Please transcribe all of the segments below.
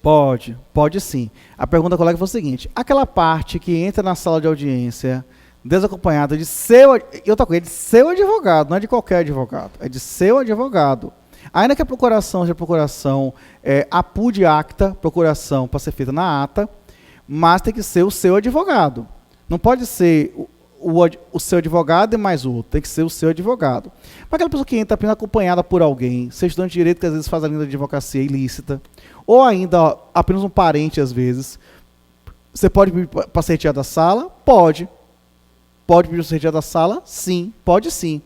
Pode sim. A pergunta da colega foi o seguinte: aquela parte que entra na sala de audiência desacompanhada de seu, e outra coisa, de seu advogado, não é de qualquer advogado, é de seu advogado. Ainda que a procuração seja procuração apud acta, procuração para ser feita na ata, mas tem que ser o seu advogado. Não pode ser o seu advogado e mais outro, tem que ser o seu advogado. Para aquela pessoa que entra apenas acompanhada por alguém, seja estudante de direito que às vezes faz a linha de advocacia ilícita, ou ainda apenas um parente às vezes, você pode pedir para ser retirado da sala? Pode. Pode pedir para ser retirado da sala? Sim, pode sim.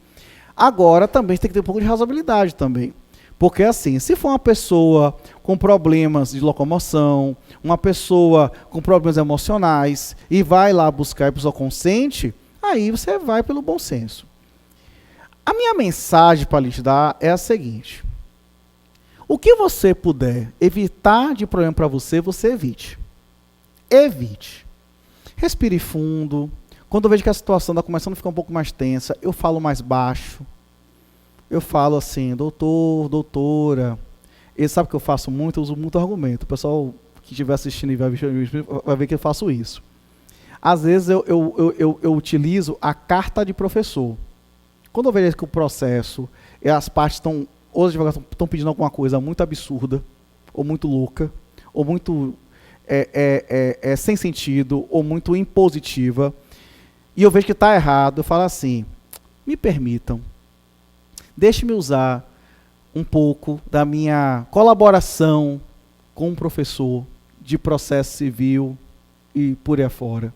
Agora também tem que ter um pouco de razoabilidade também. Porque assim, se for uma pessoa com problemas de locomoção, uma pessoa com problemas emocionais, e vai lá buscar a pessoa consciente, aí você vai pelo bom senso. A minha mensagem para lhes dar é a seguinte: o que você puder evitar de problema para você, você evite. Evite. Respire fundo. Quando eu vejo que a situação está começando a ficar um pouco mais tensa, eu falo mais baixo. Eu falo assim: doutor, doutora. Ele sabe que eu faço muito, eu uso muito argumento. O pessoal que estiver assistindo e vai ver que eu faço isso. Às vezes eu utilizo a carta de professor. Quando eu vejo que o processo, e as partes estão, os advogados estão pedindo alguma coisa muito absurda, ou muito louca, ou muito sem sentido, ou muito impositiva, e eu vejo que está errado, eu falo assim: me permitam, deixe-me usar um pouco da minha colaboração com o professor de processo civil e por aí afora.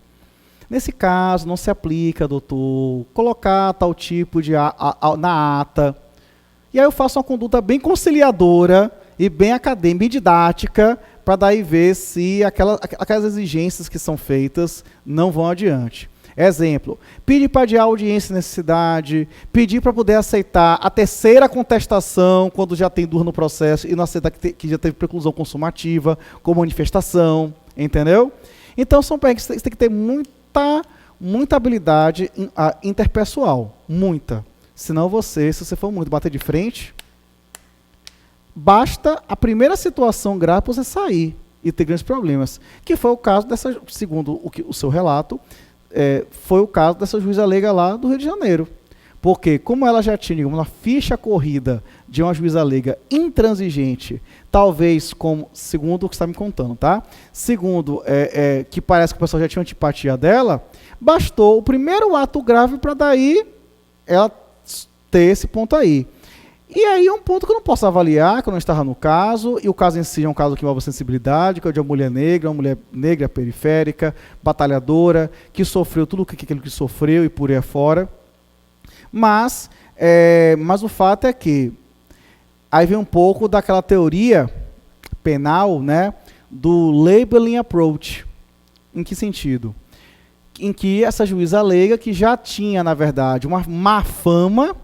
Nesse caso, não se aplica, doutor, colocar tal tipo de na ata. E aí eu faço uma conduta bem conciliadora e bem acadêmica e didática, para daí ver se aquelas exigências que são feitas não vão adiante. Exemplo: pedir para adiar a audiência de necessidade, pedir para poder aceitar a terceira contestação quando já tem dúvida no processo e não aceitar que já teve preclusão consumativa, com manifestação, entendeu? Então são perguntas que você tem que ter muita habilidade interpessoal, muita. Senão se você for muito bater de frente, basta a primeira situação grave para você sair e ter grandes problemas. Que foi o caso segundo o seu relato, foi o caso dessa juíza leiga lá do Rio de Janeiro. Porque, como ela já tinha uma ficha corrida de uma juíza leiga intransigente, talvez, segundo o que você está me contando, tá? Segundo, que parece que o pessoal já tinha antipatia dela, bastou o primeiro ato grave para daí ela ter esse ponto aí. E aí é um ponto que eu não posso avaliar, que eu não estava no caso, e o caso em si é um caso que envolve sensibilidade, que é de uma mulher negra periférica, batalhadora, que sofreu tudo aquilo que sofreu e por aí afora. Mas o fato é que aí vem um pouco daquela teoria penal, né, do labeling approach. Em que sentido? Em que essa juíza leiga, que já tinha, na verdade, uma má fama,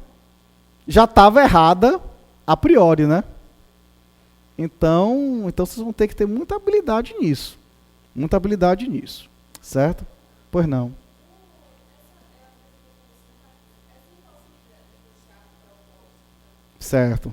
já estava errada a priori, né? Então vocês vão ter que ter muita habilidade nisso. Muita habilidade nisso. Certo? Pois não. Certo.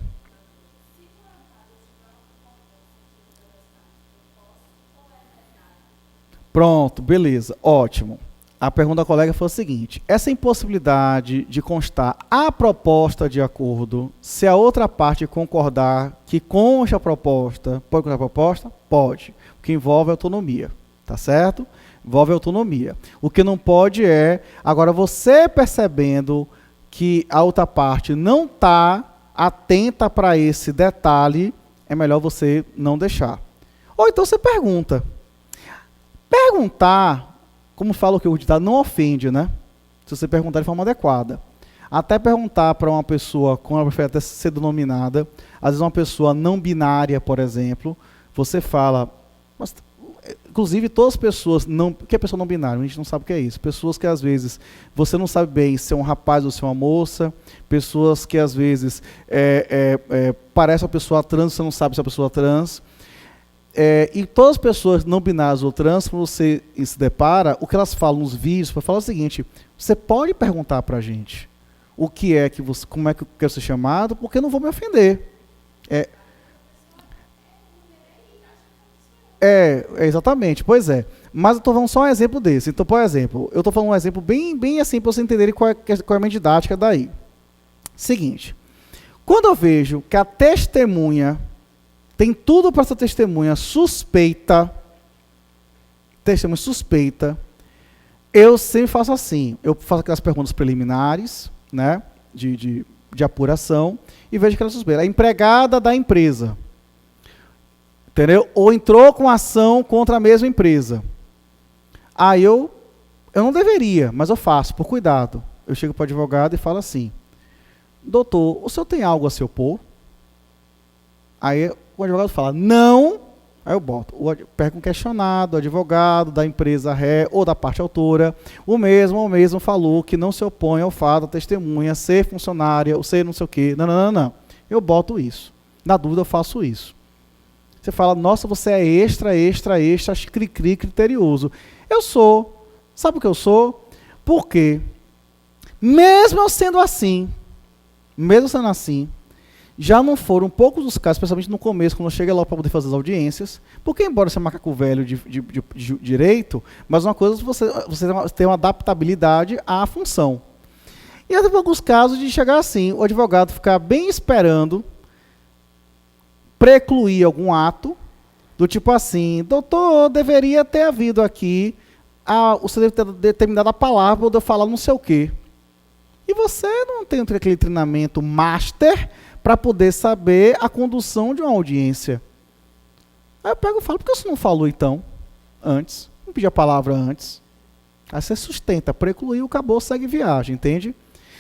Pronto, beleza, ótimo. A pergunta da colega foi a seguinte: essa impossibilidade de constar a proposta de acordo, se a outra parte concordar que conste a proposta, pode constar a proposta? Pode. O que envolve autonomia, tá certo? Envolve autonomia. O que não pode agora você percebendo que a outra parte não está atenta para esse detalhe, é melhor você não deixar. Ou então você pergunta. Perguntar, como fala o que o ditado, não ofende, né? Se você perguntar de forma adequada. Até perguntar para uma pessoa, como ela prefere até ser denominada, às vezes uma pessoa não binária, por exemplo, você fala, mas, inclusive todas as pessoas, o que é pessoa não binária? A gente não sabe o que é isso. Pessoas que às vezes você não sabe bem se é um rapaz ou se é uma moça, pessoas que às vezes parece uma pessoa trans, você não sabe se é uma pessoa trans. E todas as pessoas não binárias ou trans, quando você se depara, o que elas falam nos vídeos, para falar o seguinte: você pode perguntar para a gente o que é que você, como é que eu quero ser chamado, porque eu não vou me ofender. Exatamente, pois é. Mas eu estou falando só um exemplo desse. Então, por exemplo, eu estou falando um exemplo bem assim para vocês entenderem qual é a minha didática daí. Seguinte, quando eu vejo que a testemunha tem tudo para essa testemunha suspeita, eu sempre faço assim, eu faço aquelas perguntas preliminares, né, de apuração, e vejo que ela é suspeita. A empregada da empresa, entendeu? Ou entrou com ação contra a mesma empresa. Aí eu não deveria, mas eu faço, por cuidado. Eu chego para o advogado e falo assim, doutor, o senhor tem algo a se opor? Aí o advogado fala, não. Aí eu boto, pego um questionado, o advogado da empresa ré ou da parte autora, o mesmo falou que não se opõe ao fato da testemunha ser funcionária, ou ser não sei o quê, não. Eu boto isso. Na dúvida eu faço isso. Você fala, nossa, você é extra, criterioso. Eu sou. Sabe o que eu sou? Porque, mesmo eu sendo assim, já não foram poucos os casos, especialmente no começo, quando eu cheguei lá para poder fazer as audiências, porque embora você é macaco velho de direito, mas uma coisa é você tem uma adaptabilidade à função. E eu teve alguns casos de chegar assim, o advogado ficar bem esperando, precluir algum ato, do tipo assim, doutor, deveria ter havido aqui, você deve ter determinado a palavra, ou eu falar não sei o quê. E você não tem aquele treinamento master para poder saber a condução de uma audiência. Aí eu pego e falo, por que você não falou então, antes? Não pediu a palavra antes. Aí você sustenta, precluiu, acabou, segue viagem, entende?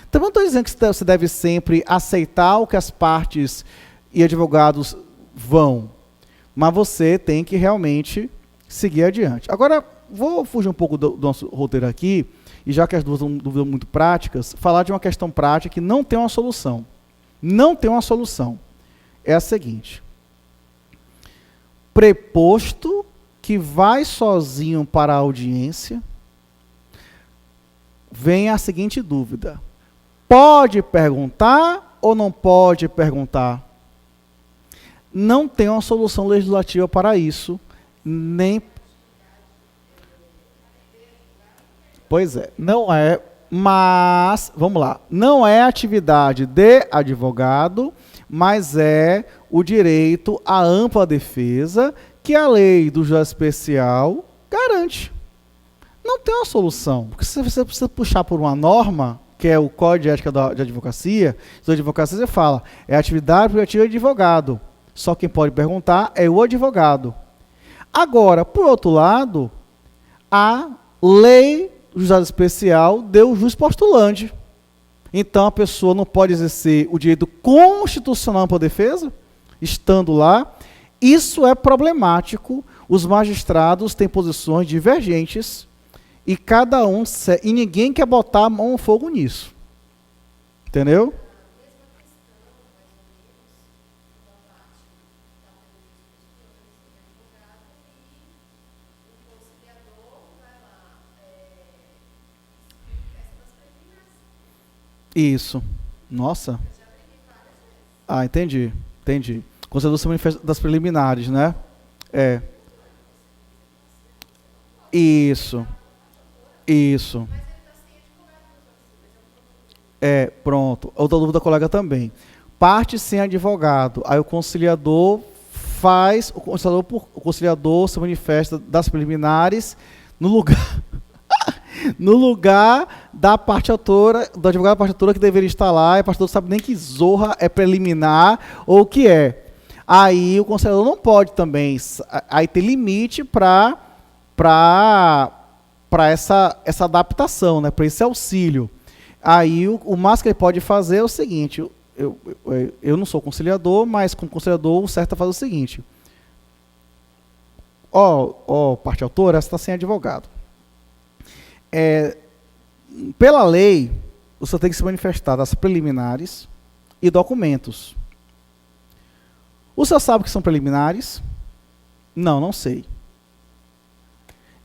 Então não estou dizendo que você deve sempre aceitar o que as partes e advogados vão, mas você tem que realmente seguir adiante. Agora, vou fugir um pouco do nosso roteiro aqui, e já que as duas são dúvidas muito práticas, falar de uma questão prática que não tem uma solução. Não tem uma solução. É a seguinte. Preposto que vai sozinho para a audiência, vem a seguinte dúvida. Pode perguntar ou não pode perguntar? Não tem uma solução legislativa para isso, nem... Pois é, não é, mas, vamos lá, não é atividade de advogado, mas é o direito à ampla defesa que a lei do juiz especial garante. Não tem uma solução, porque se você precisa puxar por uma norma, que é o Código de Ética de Advocacia, você fala, é atividade privativa de advogado, só quem pode perguntar é o advogado. Agora, por outro lado, a lei o juizado especial deu o juiz postulante. Então, a pessoa não pode exercer o direito constitucional para a defesa, estando lá. Isso é problemático. Os magistrados têm posições divergentes e cada um... E ninguém quer botar a mão no fogo nisso. Entendeu? Isso. Nossa. Entendi. Concedeu se manifesta das preliminares, né? Isso. Pronto. Outra dúvida da colega também. Parte sem advogado. Aí o conciliador o conciliador se manifesta das preliminares no lugar... no lugar da parte autora, do advogado da parte autora que deveria estar lá, e a parte autora sabe nem que zorra é preliminar ou o que é. Aí o conciliador não pode também, aí tem limite para essa adaptação, né, para esse auxílio. Aí o máximo que ele pode fazer é o seguinte, eu não sou conciliador, mas como conciliador o certo é fazer o seguinte, parte autora, você está sem advogado. Pela lei, você tem que se manifestar das preliminares e documentos. O senhor sabe que são preliminares? Não sei.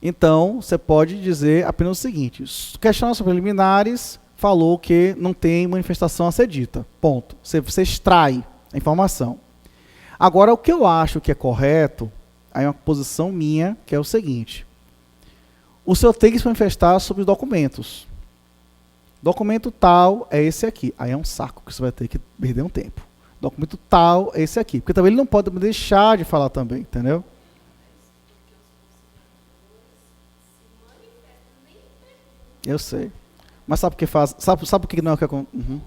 Então, você pode dizer apenas o seguinte, questionar sobre preliminares, falou que não tem manifestação a ser dita. Ponto. Você extrai a informação. Agora, o que eu acho que é correto Aí uma posição minha, que é o seguinte. O senhor tem que se manifestar sobre os documentos. Documento tal é esse aqui. Aí é um saco que você vai ter que perder um tempo. Documento tal é esse aqui. Porque também ele não pode me deixar de falar também, entendeu? Eu sei. Mas sabe por que faz? Sabe por que não é o que acontece?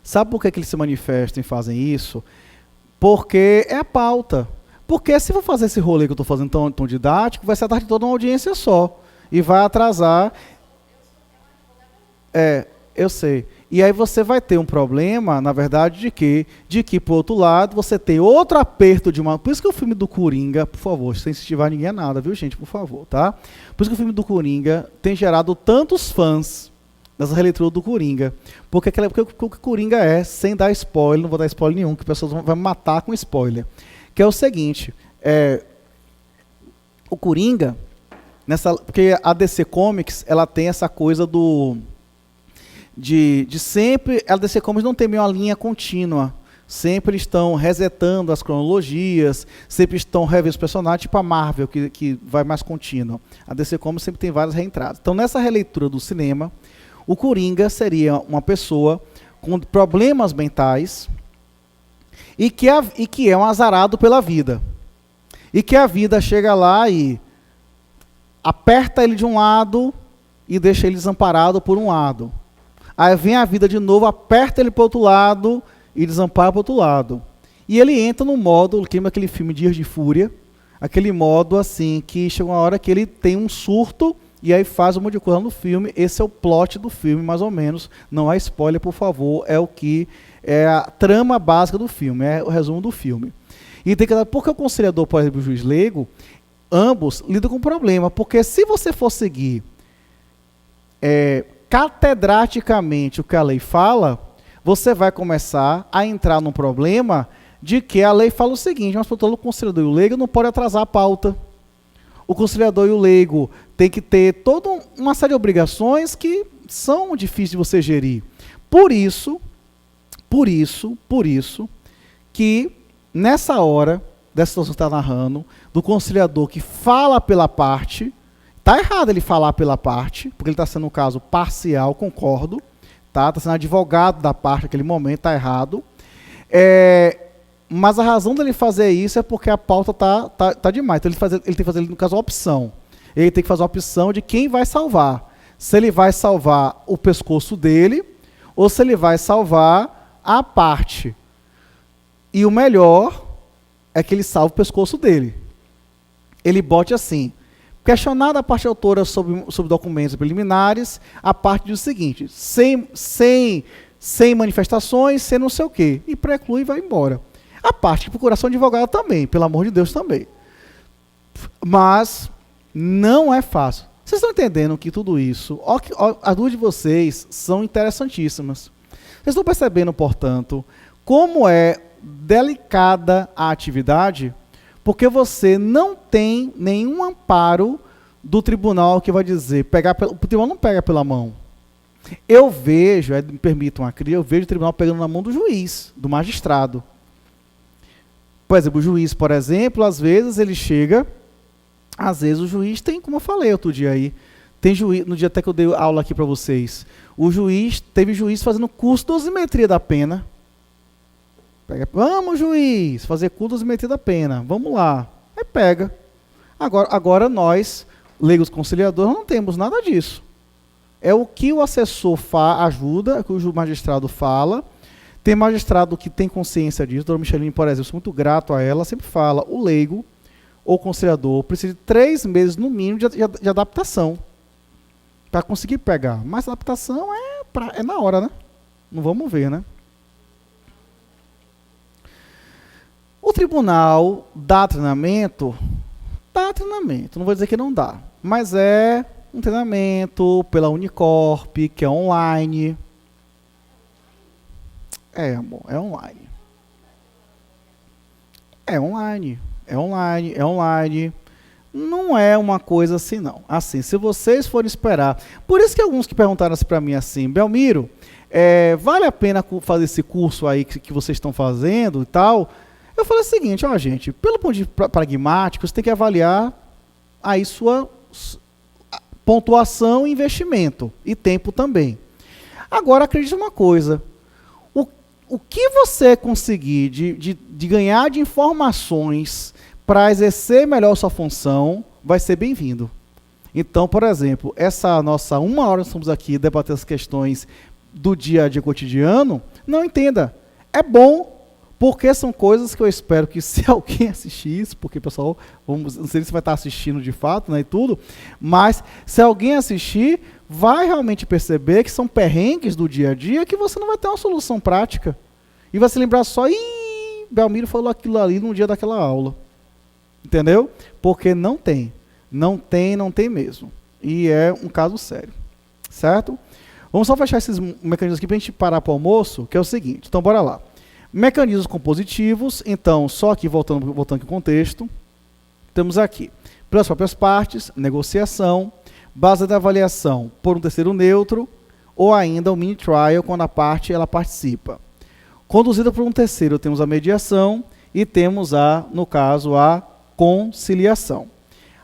Sabe por que eles se manifestam e fazem isso? Porque é a pauta. Porque se for fazer esse rolê que eu estou fazendo tão didático, vai ser a tarde toda uma audiência só. E vai atrasar. Eu sei. E aí você vai ter um problema, na verdade, de que, por outro lado, você tem outro aperto de uma... Por isso que o filme do Coringa, por favor, sem incentivar ninguém a nada, viu, gente, por favor, tá? Por isso que o filme do Coringa tem gerado tantos fãs nessa releitura do Coringa. Porque o que o Coringa é, sem dar spoiler, não vou dar spoiler nenhum, que as pessoas vão me matar com spoiler. Que é o seguinte, o Coringa, porque a DC Comics, ela tem essa coisa de sempre, a DC Comics não tem meio uma linha contínua, sempre estão resetando as cronologias, sempre estão revendo os personagens, tipo a Marvel, que vai mais contínua. A DC Comics sempre tem várias reentradas. Então, nessa releitura do cinema, o Coringa seria uma pessoa com problemas mentais e que é um azarado pela vida. E que a vida chega lá e aperta ele de um lado e deixa ele desamparado por um lado. Aí vem a vida de novo, aperta ele para o outro lado e desampara para o outro lado. E ele entra no modo, lembra aquele filme Dias de Fúria? Aquele modo assim, que chega uma hora que ele tem um surto e aí faz um monte de coisa no filme. Esse é o plot do filme, mais ou menos. Não é spoiler, por favor, é o que é a trama básica do filme, é o resumo do filme. E tem que porque o conciliador, por exemplo, o juiz leigo, ambos lidam com um problema, porque se você for seguir catedraticamente o que a lei fala, você vai começar a entrar num problema de que a lei fala o seguinte, mas o conciliador e o leigo não pode atrasar a pauta. O conciliador e o leigo tem que ter toda uma série de obrigações que são difíceis de você gerir. Por isso que nessa hora, dessa situação que está narrando, do conciliador que fala pela parte, está errado ele falar pela parte, porque ele está sendo um caso parcial, concordo, tá? Está sendo advogado da parte naquele momento, está errado. Mas a razão dele fazer isso é porque a pauta tá demais. Então ele tem que fazer, no caso, a opção. Ele tem que fazer a opção de quem vai salvar. Se ele vai salvar o pescoço dele, ou se ele vai salvar a parte. E o melhor é que ele salve o pescoço dele. Ele bote assim: questionada a parte autora sobre documentos preliminares, a parte diz o seguinte: sem manifestações, sem não sei o quê. E preclui e vai embora. A parte que procuração de advogado também, pelo amor de Deus também. Mas não é fácil. Vocês estão entendendo que tudo isso, as duas de vocês são interessantíssimas. Vocês estão percebendo, portanto, como é delicada a atividade, porque você não tem nenhum amparo do tribunal que vai dizer, o tribunal não pega pela mão. Eu vejo, me permitam a cria, eu vejo o tribunal pegando na mão do juiz, do magistrado. Por exemplo, o juiz, por exemplo, às vezes ele chega, às vezes o juiz tem, como eu falei outro dia aí, tem juiz, no dia até que eu dei aula aqui para vocês, teve juiz fazendo curso de dosimetria da pena. Vamos, juiz, fazer curso de dosimetria da pena, vamos lá. Aí pega. Agora nós, leigos conciliadores, não temos nada disso. É o que o assessor ajuda, é o que o magistrado fala. Tem magistrado que tem consciência disso. A doutora Micheline, por exemplo, sou muito grato a ela, sempre fala, o leigo ou conciliador precisa de 3 meses, no mínimo, de adaptação para conseguir pegar. Mas a adaptação é na hora, né? Não vamos ver, né? O tribunal dá treinamento? Dá treinamento, não vou dizer que não dá. Mas é um treinamento pela Unicorp, que é online. Amor, é online. É online. Não é uma coisa assim, não. Assim, se vocês forem esperar... Por isso que alguns que perguntaram assim para mim assim, Belmiro, vale a pena fazer esse curso aí que vocês estão fazendo e tal? Eu falei o seguinte, ó, gente, pelo ponto de vista pragmático, você tem que avaliar aí sua pontuação e investimento, e tempo também. Agora, acredite uma coisa, o que você conseguir de ganhar de informações para exercer melhor sua função, vai ser bem-vindo. Então, por exemplo, essa nossa 1 hora nós estamos aqui debatendo as questões do dia a dia cotidiano, não entenda, é bom, porque são coisas que eu espero que se alguém assistir isso, porque pessoal, não sei se vai estar assistindo de fato, né, e tudo, mas se alguém assistir, vai realmente perceber que são perrengues do dia a dia que você não vai ter uma solução prática. E vai se lembrar só, Belmiro falou aquilo ali no dia daquela aula. Entendeu? Porque não tem. Não tem mesmo. E é um caso sério. Certo? Vamos só fechar esses mecanismos aqui para a gente parar para o almoço, que é o seguinte. Então, bora lá. Mecanismos compositivos. Então, só aqui, voltando aqui ao contexto. Temos aqui, pelas próprias partes, negociação, base da avaliação por um terceiro neutro, ou ainda o mini trial, quando a parte ela participa. Conduzida por um terceiro, temos a mediação e temos, no caso, a conciliação.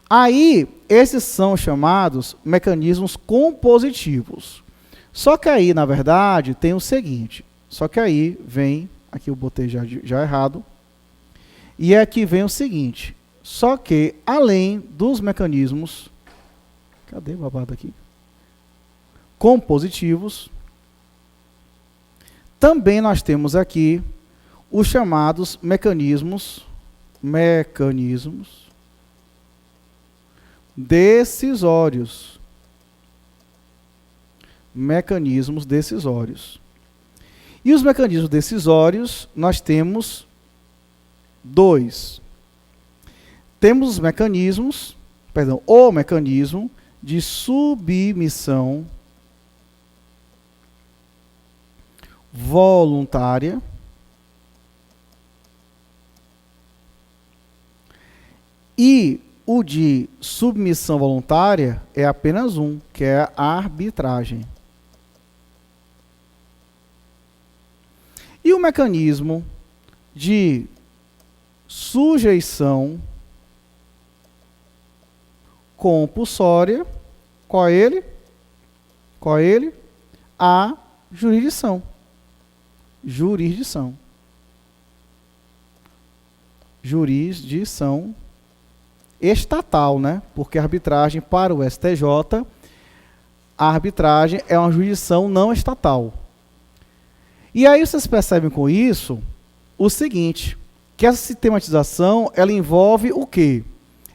Aí, esses são chamados mecanismos compositivos. Só que aí, na verdade, tem o seguinte. Só que aí vem, aqui eu botei já errado, e aqui vem o seguinte. Só que, além dos mecanismos, cadê o babado aqui? Compositivos, também nós temos aqui os chamados mecanismos decisórios. Mecanismos decisórios. E os mecanismos decisórios, nós temos 2. Temos os mecanismos, o mecanismo de submissão voluntária e o de submissão voluntária é apenas um, que é a arbitragem. E o mecanismo de sujeição compulsória, qual é ele? Qual é ele? A jurisdição. Jurisdição estatal, né? Porque a arbitragem para o STJ, a arbitragem é uma jurisdição não estatal. E aí vocês percebem com isso o seguinte, que essa sistematização, ela envolve o quê?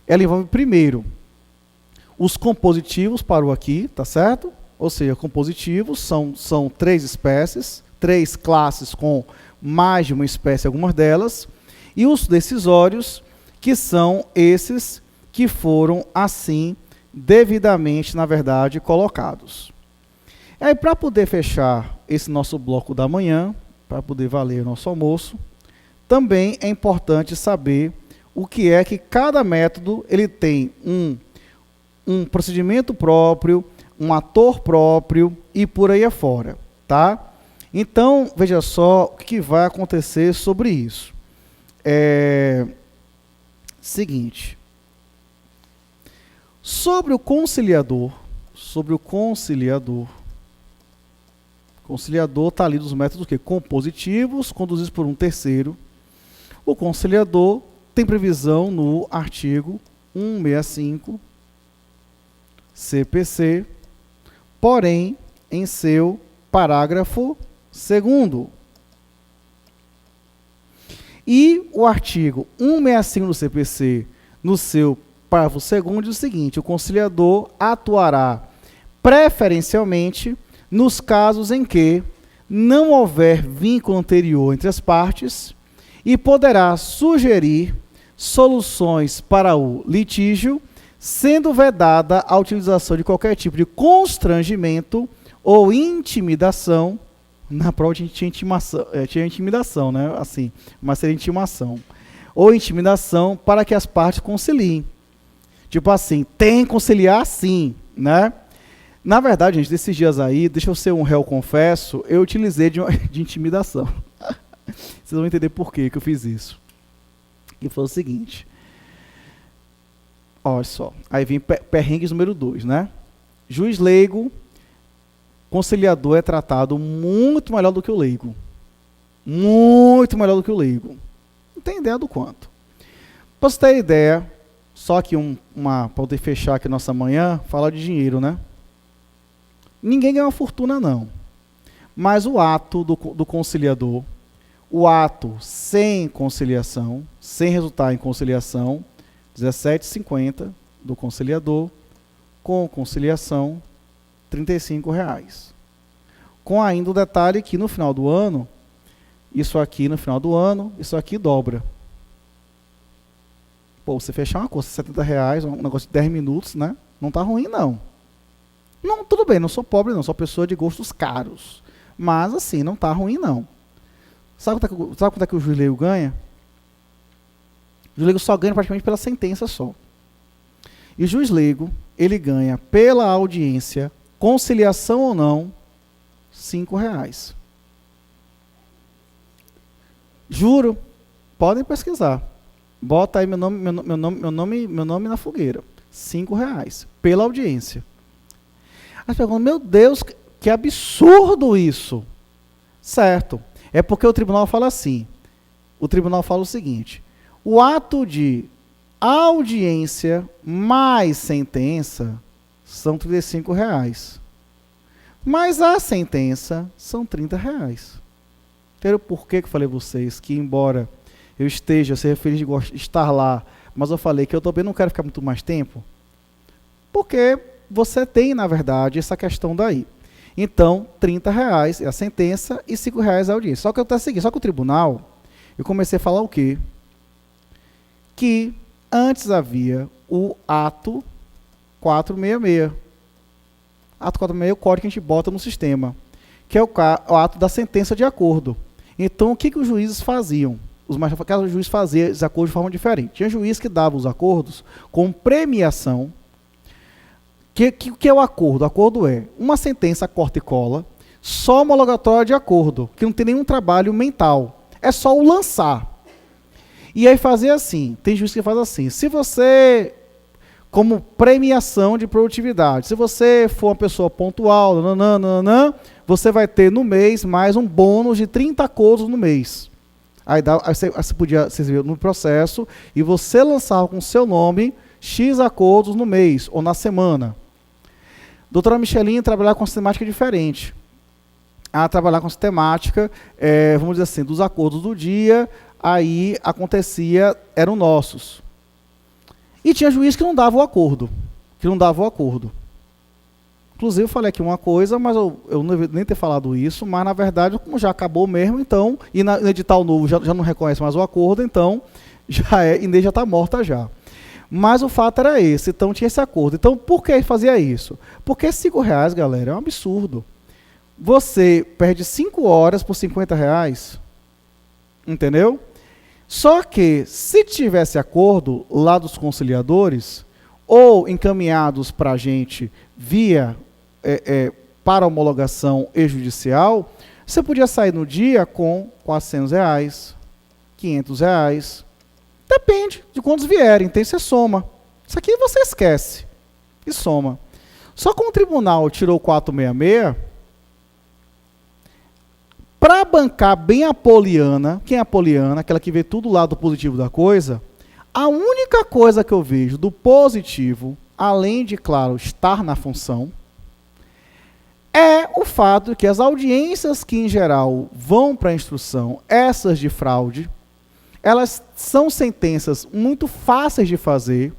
Ela envolve, primeiro, os compositivos para o aqui, tá certo? Ou seja, compositivos são 3 espécies, 3 classes com mais de uma espécie, algumas delas, e os decisórios, que são esses que foram, assim, devidamente, na verdade, colocados. E aí, para poder fechar esse nosso bloco da manhã, para poder valer o nosso almoço, também é importante saber o que é que cada método ele tem um procedimento próprio, um ator próprio e por aí afora, tá? Então, veja só o que vai acontecer sobre isso. Seguinte. Sobre o conciliador, conciliador está ali dos métodos que compositivos, conduzidos por um terceiro. O conciliador tem previsão no artigo 165 CPC, porém, em seu parágrafo 2º. E o artigo 165 do CPC, no seu parágrafo 2º, diz o seguinte: o conciliador atuará preferencialmente nos casos em que não houver vínculo anterior entre as partes e poderá sugerir soluções para o litígio, sendo vedada a utilização de qualquer tipo de constrangimento ou intimidação. Na prova tinha intimidação, né? Assim, mas seria intimação. Ou intimidação para que as partes conciliem. Tipo assim, tem que conciliar sim, né? Na verdade, gente, desses dias aí, deixa eu ser um réu confesso, eu utilizei de intimidação. Vocês vão entender por que eu fiz isso. E foi o seguinte. Olha só. Aí vem perrengues número 2, né? Juiz leigo, conciliador é tratado muito melhor do que o leigo. Muito melhor do que o leigo. Não tem ideia do quanto. Para você ter ideia, só que para poder fechar aqui nossa manhã, falar de dinheiro, né? Ninguém ganha uma fortuna, não. Mas o ato do conciliador, o ato sem conciliação, sem resultar em conciliação, R$17,50 do conciliador, com conciliação, R$35. Com ainda o detalhe que no final do ano, isso aqui dobra. Pô, você fechar uma coisa, R$70, um negócio de 10 minutos, né? Não tá ruim, não. Não, tudo bem, não sou pobre, não, sou pessoa de gostos caros. Mas, assim, não tá ruim, não. Sabe quanto é que o juiz leigo ganha? O juiz leigo só ganha praticamente pela sentença só. E o juiz leigo, ele ganha pela audiência, conciliação ou não, R$5. Juro, podem pesquisar. Bota aí meu nome na fogueira. R$5 pela audiência. Aí pergunta, meu Deus, que absurdo isso. Certo. É porque o tribunal fala assim. O tribunal fala o seguinte. O ato de audiência mais sentença são R$35. Mas a sentença são R$30. Entendeu por que eu falei a vocês que, embora eu seja feliz de estar lá, mas eu falei que eu também não quero ficar muito mais tempo? Porque você tem, na verdade, essa questão daí. Então, R$30 é a sentença e R$5 é a audiência. Só que o tribunal, eu comecei a falar o quê? Que antes havia o ato 466. Ato 466 é o código que a gente bota no sistema, que é o ato da sentença de acordo. Então, o que os juízes faziam? Cada juiz fazia os acordos de forma diferente. Tinha juiz que dava os acordos com premiação. Que é o acordo? O acordo é uma sentença corta e cola, só homologatória de acordo, que não tem nenhum trabalho mental. É só o lançar. E aí fazer assim, tem juiz que faz assim, se você, como premiação de produtividade, se você for uma pessoa pontual, você vai ter no mês mais um bônus de 30 acordos no mês. Aí você podia ver no processo e você lançava com o seu nome X acordos no mês ou na semana. Doutora Micheline trabalhava com sistemática diferente. A trabalhar com sistemática, vamos dizer assim, dos acordos do dia, aí acontecia, eram nossos. E tinha juiz que não dava o acordo. Inclusive, eu falei aqui uma coisa, mas eu não deveria nem ter falado isso, mas, na verdade, como já acabou mesmo, então, e no edital novo já não reconhece mais o acordo, então, Inês já está morta já. Mas o fato era esse, então tinha esse acordo. Então, por que fazia isso? Porque R$5, galera, é um absurdo. Você perde 5 horas por R$50, entendeu? Só que, se tivesse acordo lá dos conciliadores, ou encaminhados para a gente via para homologação exjudicial, você podia sair no dia com R$400, R$500, depende de quantos vierem, então você soma. Isso aqui você esquece e soma. Só que o tribunal tirou 466, para bancar bem a poliana, quem é a poliana? Aquela que vê tudo o lado positivo da coisa. A única coisa que eu vejo do positivo, além de, claro, estar na função, é o fato de que as audiências que, em geral, vão para a instrução, essas de fraude, elas são sentenças muito fáceis de fazer,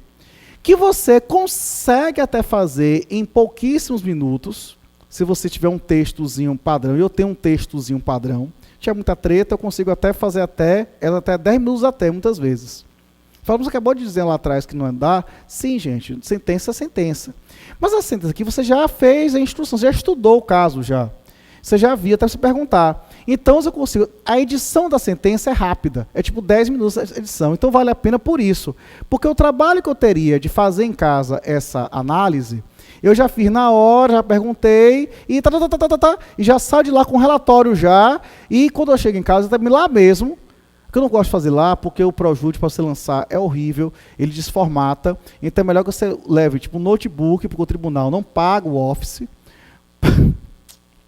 que você consegue até fazer em pouquíssimos minutos, se você tiver um textozinho padrão. Eu tenho um textozinho padrão. Tinha muita treta, eu consigo até fazer até 10 minutos muitas vezes. Você acabou de dizer lá atrás que não dá. Sim, gente, sentença é sentença. Mas a sentença aqui você já fez a instrução, você já estudou o caso já. Você já viu, até se perguntar. Então, eu consigo. A edição da sentença é rápida. É tipo 10 minutos de edição. Então, vale a pena por isso. Porque o trabalho que eu teria de fazer em casa essa análise, eu já fiz na hora, já perguntei, e e já saio de lá com o relatório já. E quando eu chego em casa, eu também lá mesmo, Porque eu não gosto de fazer lá, porque o Projute para você lançar é horrível, ele desformata. Então é melhor que você leve tipo um notebook, porque o tribunal não paga o Office.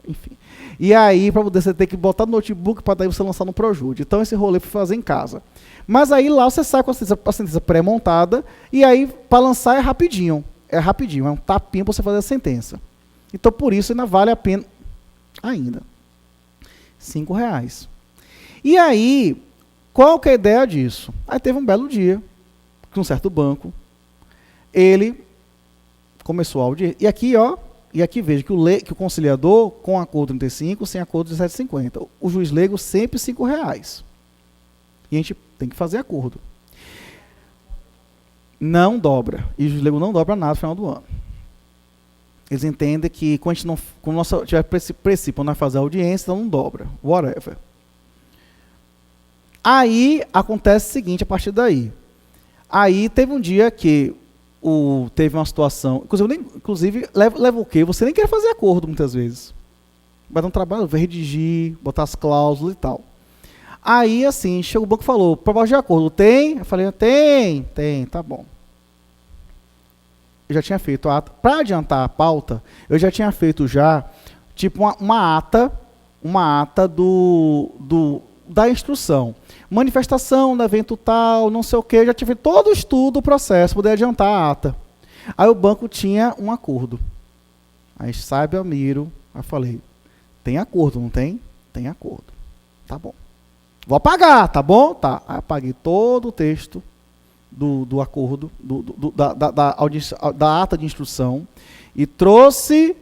Enfim. E aí, para você ter que botar no notebook para daí você lançar no Projute. Então esse rolê foi fazer em casa. Mas aí lá você sai com a sentença pré-montada, e aí para lançar é rapidinho. É rapidinho, é um tapinha para você fazer a sentença. Então por isso ainda vale a pena. Ainda. R$5. E aí, qual que é a ideia disso? Aí teve um belo dia, que um certo banco, ele começou a audiência. E aqui, ó, veja que o conciliador, com acordo 35, sem acordo 17,50. O juiz leigo sempre R$5. E a gente tem que fazer acordo. Não dobra. E o juiz leigo não dobra nada no final do ano. Eles entendem que quando a gente não, quando nós tiver princípio nós fazer audiência, então não dobra. Whatever. Aí acontece o seguinte a partir daí. Aí teve um dia que teve uma situação, inclusive leva o quê? Você nem quer fazer acordo muitas vezes. Vai dar um trabalho, vai redigir, botar as cláusulas e tal. Aí assim, chegou o banco e falou, proposta de acordo, tem? Eu falei, tem, tá bom. Eu já tinha feito a ata. Para adiantar a pauta, eu já tinha feito já, tipo, uma ata da instrução. Manifestação do evento tal, não sei o quê, eu já tive todo o estudo do processo, poder adiantar a ata. Aí o banco tinha um acordo. Aí sabe, Almiro, aí eu falei, tem acordo, não tem? Tem acordo. Tá bom. Vou apagar, tá bom? Tá. Aí apaguei todo o texto do acordo, da ata de instrução, e trouxe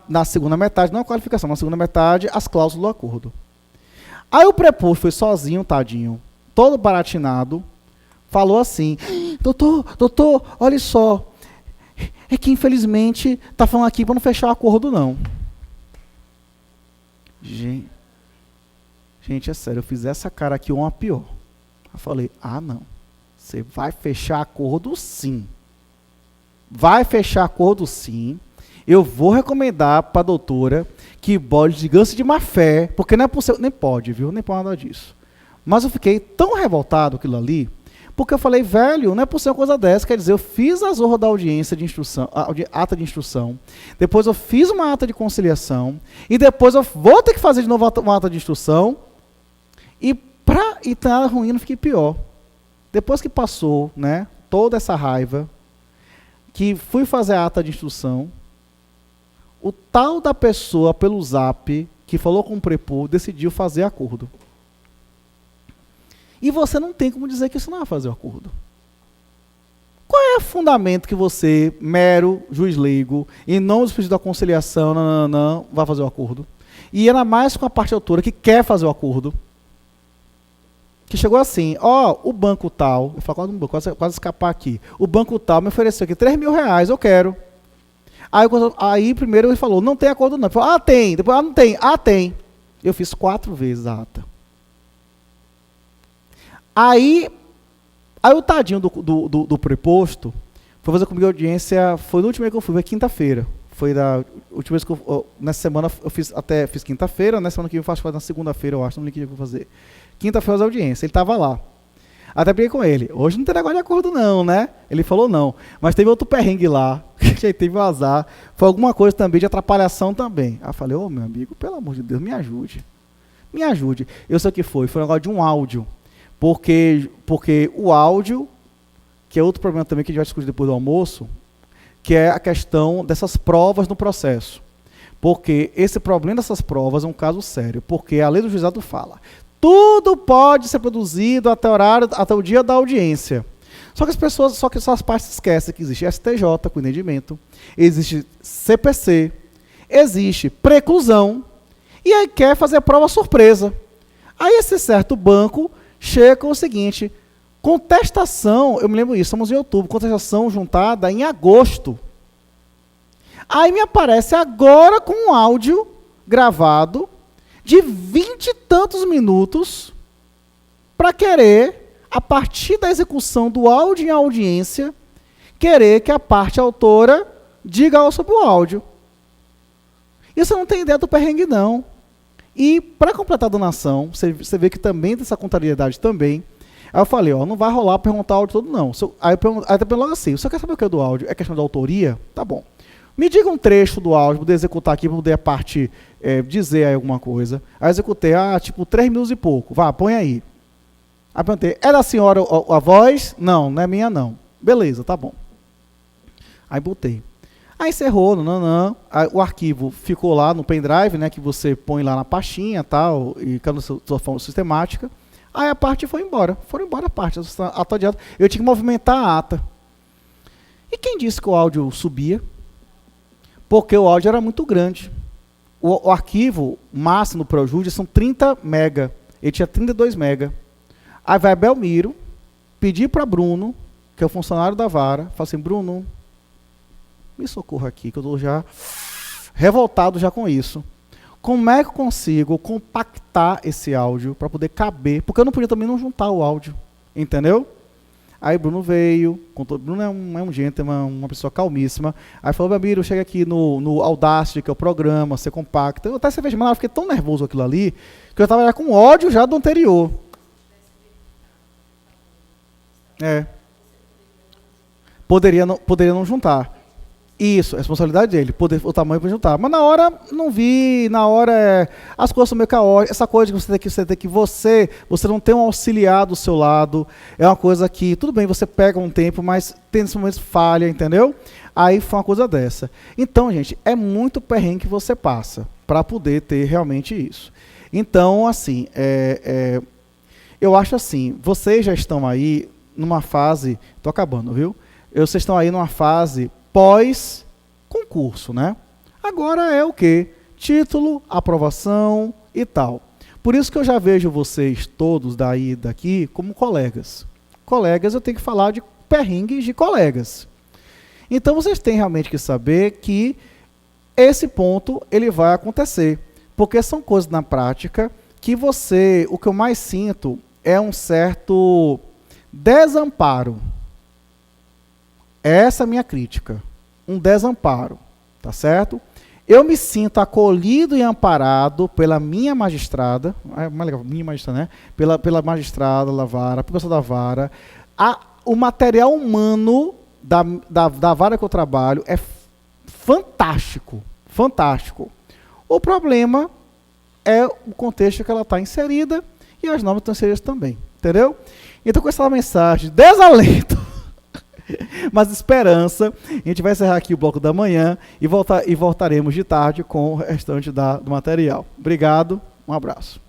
na segunda metade, não a qualificação, na segunda metade, as cláusulas do acordo. Aí o preposto foi sozinho, tadinho, todo baratinado, falou assim, doutor, olha só, é que infelizmente tá falando aqui para não fechar o acordo não. Gente, é sério, eu fiz essa cara aqui uma pior. Eu falei, não, você vai fechar acordo sim. Vai fechar acordo sim. Eu vou recomendar para a doutora que bode de ganso de má fé, porque não é possível, nem pode, viu? Nem pode nada disso. Mas eu fiquei tão revoltado aquilo ali, porque eu falei, velho, não é possível uma coisa dessa. Quer dizer, eu fiz a zorra da audiência de instrução, ata de instrução, depois eu fiz uma ata de conciliação, e depois eu vou ter que fazer de novo uma ata de instrução, e nada ruim, não fiquei pior. Depois que passou, né, toda essa raiva, que fui fazer a ata de instrução, o tal da pessoa pelo zap, que falou com o prepor, decidiu fazer acordo. E você não tem como dizer que isso não vai fazer acordo. Qual é o fundamento que você, mero juiz leigo, em nome do pedido da conciliação, não, vai fazer o acordo? E ainda mais com a parte autora que quer fazer o acordo. Que chegou assim, o banco tal, eu falo, quase escapar aqui, o banco tal me ofereceu aqui R$3.000, eu quero. Aí primeiro ele falou, não tem acordo não. Ele falou, tem. Depois, não tem. Tem. Eu fiz 4 vezes a ata. Aí o tadinho do preposto foi fazer comigo a audiência, foi no último dia que eu fui, foi quinta-feira. Foi da última vez que nessa semana eu fiz quinta-feira, nessa semana que eu faço na segunda-feira, eu acho, não lembro que dia que eu vou fazer. Quinta-feira a audiência, ele estava lá. Até briguei com ele. Hoje não tem negócio de acordo não, né? Ele falou não. Mas teve outro perrengue lá, que teve um azar. Foi alguma coisa também de atrapalhação também. Aí eu falei, meu amigo, pelo amor de Deus, me ajude. Me ajude. Eu sei o que foi um negócio de um áudio. Porque o áudio, que é outro problema também que a gente vai discutir depois do almoço, que é a questão dessas provas no processo. Porque esse problema dessas provas é um caso sério. Porque a lei do juizado fala, tudo pode ser produzido até o dia da audiência. Só que essas partes esquecem que existe STJ com entendimento, existe CPC, existe preclusão, e aí quer fazer prova surpresa. Aí esse certo banco chega com o seguinte, contestação, eu me lembro isso, estamos em outubro, contestação juntada em agosto. Aí me aparece agora com um áudio gravado de 20 e tantos minutos para querer, a partir da execução do áudio em audiência, querer que a parte autora diga algo sobre o áudio. E você não tem ideia do perrengue, não. E para completar a donação, você vê que também tem essa contrariedade também. Aí eu falei, ó, não vai rolar perguntar o áudio todo não. Aí eu perguntei logo assim, você quer saber o que é do áudio? É questão de autoria? Tá bom. Me diga um trecho do áudio, para poder executar aqui, para poder a parte dizer aí alguma coisa. Aí eu executei, tipo 3 minutos e pouco. Vá, põe aí. Aí perguntei, é da senhora a voz? Não, não é minha não. Beleza, tá bom. Aí botei. Aí encerrou, não. Aí o arquivo ficou lá no pendrive, né, que você põe lá na pastinha tal, e cada sua forma sistemática. Aí a parte foi embora. Foram embora a parte, ata de ata. Eu tinha que movimentar a ata. E quem disse que o áudio subia? Porque o áudio era muito grande. O arquivo máximo do ProJude são 30 mega. Ele tinha 32 mega. Aí vai Belmiro, pedir para Bruno, que é o funcionário da vara, fala assim, Bruno, me socorra aqui, que eu estou já revoltado já com isso. Como é que eu consigo compactar esse áudio para poder caber? Porque eu não podia também não juntar o áudio, entendeu? Aí Bruno veio, Bruno é um gentleman, uma pessoa calmíssima. Aí falou, Belmiro, chega aqui no Audacity, que é o programa, você compacta. Eu até essa vez, mas eu fiquei tão nervoso aquilo ali, que eu estava já com ódio já do anterior. Poderia não juntar. Isso, é responsabilidade dele, o tamanho para juntar. Mas na hora, não vi, na hora, as coisas são meio caóticas, essa coisa que você não tem um auxiliar do seu lado, é uma coisa que, tudo bem, você pega um tempo, mas tem nesse momento falha, entendeu? Aí foi uma coisa dessa. Então, gente, é muito perrengue que você passa, para poder ter realmente isso. Então, assim, eu acho assim, vocês já estão aí numa fase, estou acabando, viu? Vocês estão aí numa fase pós-concurso, né? Agora é o quê? Título, aprovação e tal. Por isso que eu já vejo vocês todos daqui como colegas. Colegas, eu tenho que falar de perrengues de colegas. Então vocês têm realmente que saber que esse ponto ele vai acontecer. Porque são coisas na prática que o que eu mais sinto é um certo desamparo. Essa é a minha crítica. Um desamparo, tá certo? Eu me sinto acolhido e amparado pela minha magistrada, minha magistrada, né? Pela magistrada da vara, pela pessoa da vara. O material humano da vara que eu trabalho é fantástico, fantástico. O problema é o contexto que ela está inserida e as normas estão inseridas também, entendeu? Então, com essa mensagem, desalento, mas esperança, a gente vai encerrar aqui o bloco da manhã e voltaremos de tarde com o restante do material. Obrigado, um abraço.